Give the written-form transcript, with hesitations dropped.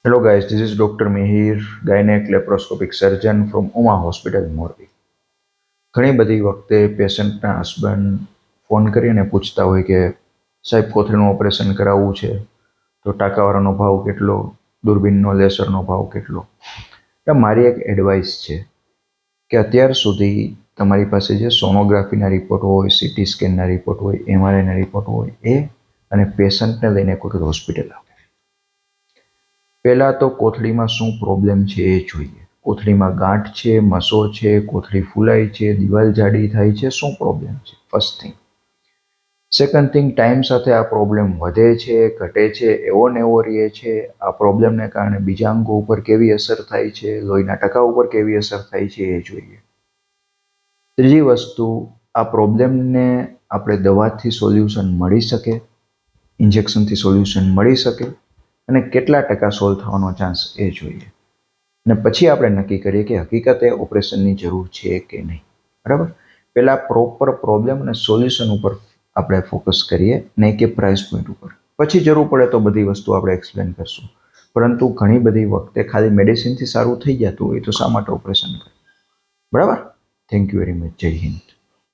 Hello guys, this is Dr. Mihir, gynec laparoscopic surgeon from Uma Hospital, Morbi. ઘણી બધી વખતે પેશન્ટના husband phone કરીને પૂછતા હોય કે સાહેબ કોથળીનું ઓપરેશન કરાવવું છે તો ટાંકાવાળાનો ભાવ કેટલો, દૂરબીનનો લેસરનો ભાવ કેટલો. તો મારી એક એડવાઇસ છે કે અત્યાર સુધી તમારી પાસે જે સોનોગ્રાફીના રિપોર્ટ હોય, સીટી સ્કેનના રિપોર્ટ હોય, એમઆરઆઈના રિપોર્ટ હોય એ અને પેશન્ટને લઈને એક વખત હોસ્પિટલ આવે. પહેલાં તો કોથળીમાં શું પ્રોબ્લેમ છે એ જોઈએ. કોથળીમાં ગાંઠ છે, મસો છે, કોથળી ફૂલાય છે, દિવાલ જાડી થાય છે, શું પ્રોબ્લેમ છે first thing. Second thing, time સાથે આ પ્રોબ્લેમ વધે છે, ઘટે છે, એવો ને એવો રહે છે, આ પ્રોબ્લેમને કારણે બીજા અંગો ઉપર કેવી અસર થાય છે, લોહીના ટકા ઉપર કેવી અસર થાય છે એ જોઈએ. ત્રીજી વસ્તુ, આ પ્રોબ્લેમને આપણે દવાથી સોલ્યુશન મળી શકે, ઇન્જેક્શનથી સોલ્યુશન મળી શકે અને કેટલા ટકા સોલ્વ થવાનો ચાન્સ એ જોઈએ. અને પછી આપણે નક્કી કરીએ કે હકીકતે ઓપરેશનની જરૂર છે કે નહીં. બરાબર. પહેલાં પ્રોપર પ્રોબ્લેમ અને સોલ્યુશન ઉપર આપણે ફોકસ કરીએ, નહીં કે પ્રાઇસ પોઈન્ટ ઉપર. પછી જરૂર પડે તો બધી વસ્તુ આપણે એક્સપ્લેન કરશું. પરંતુ ઘણી બધી વખતે ખાલી મેડિસિનથી સારું થઈ જતું હોય તો શા માટે ઓપરેશન કરે. બરાબર. Thank you very much. જય હિન્દ.